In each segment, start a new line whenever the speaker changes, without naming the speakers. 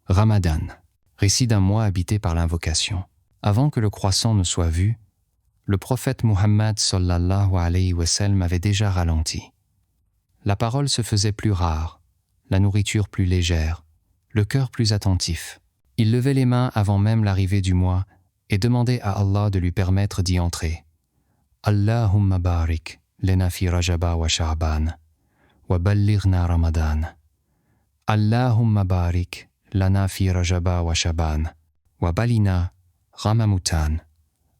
Ramadan, récit d'un mois habité par l'invocation. Avant que le croissant ne soit vu, le prophète Muhammad sallallahu alayhi wa sallam avait déjà ralenti. La parole se faisait plus rare, la nourriture plus légère, le cœur plus attentif. Il levait les mains avant même l'arrivée du mois et demandait à Allah de lui permettre d'y entrer. Allahumma barik lana fi rajaba wa sha'ban wa ballighna ramadan. Allahumma barik lana fi rajaba wa sha'ban wa balina ramamutan.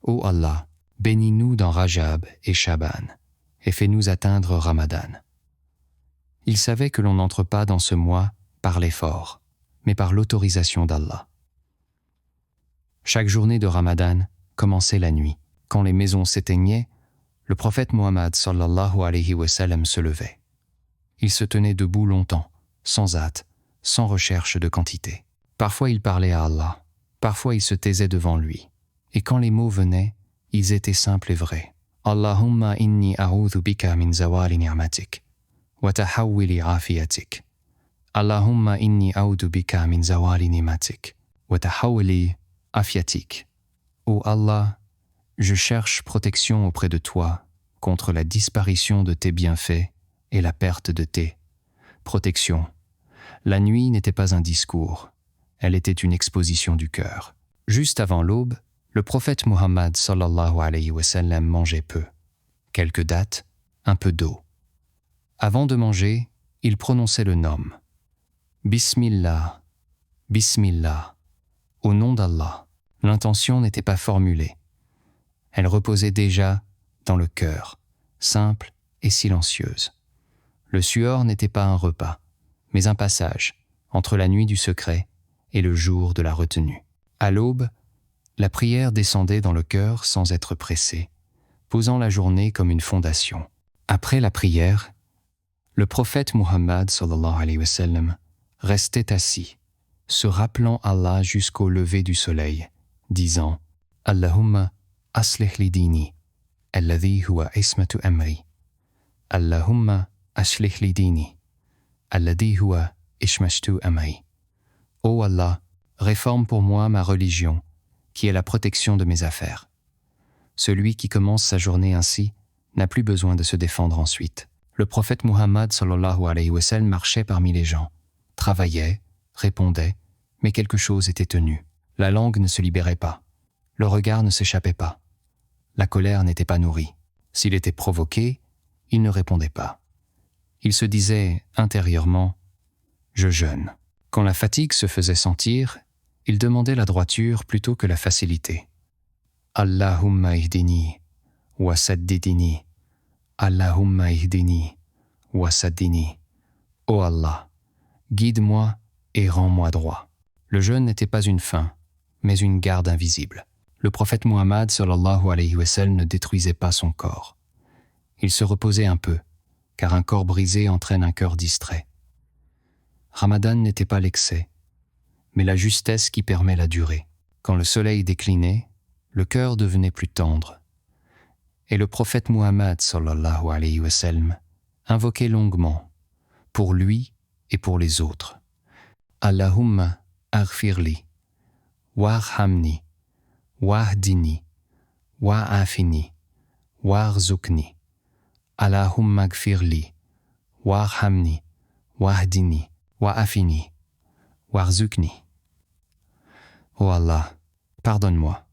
Ô Allah, bénis-nous dans Rajab et Shaban et fais-nous atteindre Ramadan. Il savait que l'on n'entre pas dans ce mois par l'effort, mais par l'autorisation d'Allah. Chaque journée de Ramadan commençait la nuit. Quand les maisons s'éteignaient, le prophète Muhammad sallallahu alayhi wa sallam se levait. Il se tenait debout longtemps, sans hâte, sans recherche de quantité. Parfois il parlait à Allah, parfois il se taisait devant lui. Et quand les mots venaient, ils étaient simples et vrais. Allahumma inni a'udhu bika min zawali ni'matik wa tahawwili afiyatik. Allahumma inni a'udhu bika min zawali ni'matik wa tahawwili afiyatik. Ô Allah, je cherche protection auprès de toi contre la disparition de tes bienfaits et la perte de tes protections. La nuit n'était pas un discours, elle était une exposition du cœur. Juste avant l'aube, le prophète Muhammad sallallahu alayhi wa sallam mangeait peu. Quelques dattes, un peu d'eau. Avant de manger, il prononçait le nom. Bismillah, Bismillah, au nom d'Allah. L'intention n'était pas formulée. Elle reposait déjà dans le cœur, simple et silencieuse. Le suor n'était pas un repas, mais un passage entre la nuit du secret et le jour de la retenue. À l'aube, la prière descendait dans le cœur sans être pressée, posant la journée comme une fondation. Après la prière, le prophète Muhammad sallallahu alayhi wa sallam restait assis, se rappelant Allah jusqu'au lever du soleil, disant « Allahumma aslih li dini, alladhi huwa ismatu amri. Allahumma aslih li dini, alladhi huwa ishmashtu amri. » Ô Allah, réforme pour moi ma religion, qui est la protection de mes affaires. Celui qui commence sa journée ainsi n'a plus besoin de se défendre ensuite. Le prophète Muhammad sallallahu alayhi wa sallam marchait parmi les gens, travaillait, répondait, mais quelque chose était tenu. La langue ne se libérait pas, le regard ne s'échappait pas, la colère n'était pas nourrie. S'il était provoqué, il ne répondait pas. Il se disait intérieurement « Je jeûne ». Quand la fatigue se faisait sentir, il demandait la droiture plutôt que la facilité. Allahumma ihdini wa saddidini. Allahumma ihdini wa saddini. Ô Allah, guide-moi et rends-moi droit. Le jeûne n'était pas une fin, mais une garde invisible. Le prophète Muhammad sallallahu alayhi wa sallam ne détruisait pas son corps. Il se reposait un peu, car un corps brisé entraîne un cœur distrait. Ramadan n'était pas l'excès, mais la justesse qui permet la durée. Quand le soleil déclinait, le cœur devenait plus tendre. Et le prophète Muhammad sallallahu alayhi wa sallam invoquait longuement, pour lui et pour les autres. Allahumma aghfirli, warhamni, wahdini, wa'afini, warzukni. Allahumma aghfirli, warhamni, wahdini, wa'afini, warzukni. Ô Allah, pardonne-moi,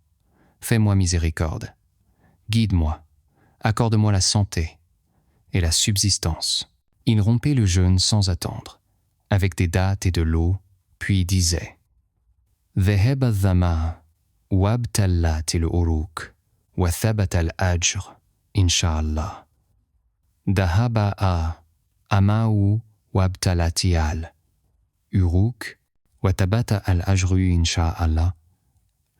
fais-moi miséricorde, guide-moi, accorde-moi la santé et la subsistance. Il rompait le jeûne sans attendre, avec des dattes et de l'eau, puis disait « Dhahab al-dhama wabtallat al-uruq wa thabata al-ajr, insha'Allah. Dhahaba ama'u wabtalati al-uruq wa tabata al-ajru, insha'Allah. »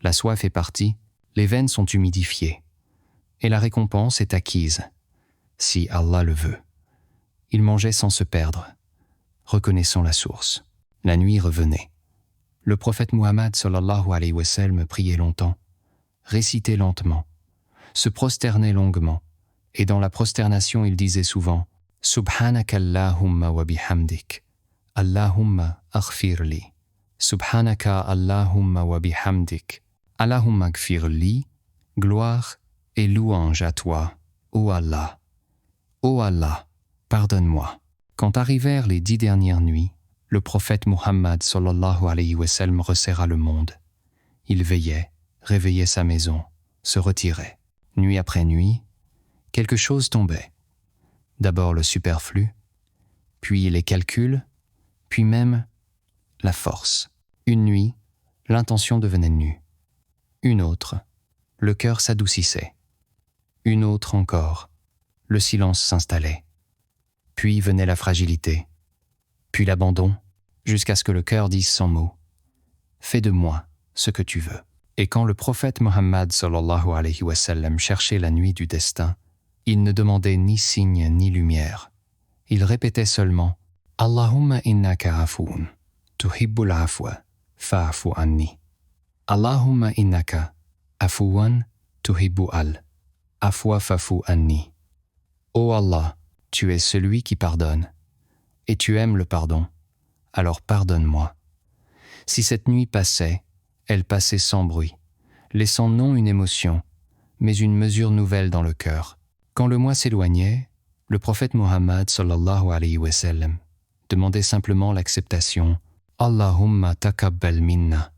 La soif est partie, les veines sont humidifiées, et la récompense est acquise, si Allah le veut. Il mangeait sans se perdre, reconnaissant la source. La nuit revenait. Le prophète Muhammad sallallahu alayhi wa sallam priait longtemps, récitait lentement, se prosternait longuement, et dans la prosternation il disait souvent « Subhanaka Allahumma wa bihamdik, Allahumma aghfirli, Subhanaka Allahumma wa bihamdik. Allahumma gfir li. Gloire et louange à toi, ô Allah. Ô Allah, pardonne-moi. Quand arrivèrent les 10 dernières nuits, le prophète Muhammad sallallahu alayhi wa sallam resserra le monde. Il veillait, réveillait sa maison, se retirait. Nuit après nuit, quelque chose tombait. D'abord le superflu, puis les calculs, puis même la force. Une nuit, l'intention devenait nue. Une autre, le cœur s'adoucissait. Une autre encore, le silence s'installait. Puis venait la fragilité, puis l'abandon, jusqu'à ce que le cœur dise sans mots « Fais de moi ce que tu veux ». Et quand le prophète Muhammad sallallahu alayhi wa sallam cherchait la nuit du destin, il ne demandait ni signe ni lumière. Il répétait seulement « Allahumma innaka afoun, tuhibbul afwa, fa'afu anni ». Allahumma innaka afouan tuhibbu al, afwa fa'fu anni. Ô Allah, tu es celui qui pardonne, et tu aimes le pardon, alors pardonne-moi. Si cette nuit passait, elle passait sans bruit, laissant non une émotion, mais une mesure nouvelle dans le cœur. Quand le mois s'éloignait, le prophète Muhammad sallallahu alayhi wa sallam demandait simplement l'acceptation « Allahumma taqabbal minna,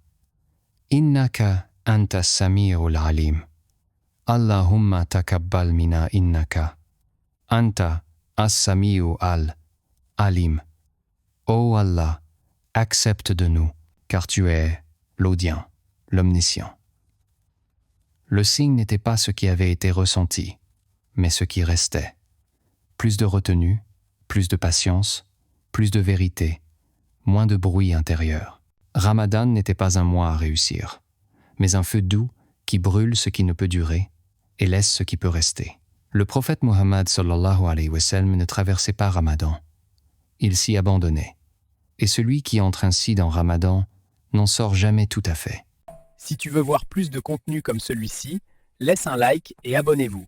innaka anta sami'ul alim, Allahumma taqabbal minna innaka, anta as-sami'u al-alim. Ô Allah, accepte de nous, car tu es l'audient, l'omniscient. » Le signe n'était pas ce qui avait été ressenti, mais ce qui restait. Plus de retenue, plus de patience, plus de vérité, moins de bruit intérieur. Ramadan n'était pas un mois à réussir, mais un feu doux qui brûle ce qui ne peut durer et laisse ce qui peut rester. Le prophète Muhammad sallallahu alayhi wa sallam ne traversait pas Ramadan. Il s'y abandonnait. Et celui qui entre ainsi dans Ramadan n'en sort jamais tout à fait.
Si tu veux voir plus de contenu comme celui-ci, laisse un like et abonnez-vous.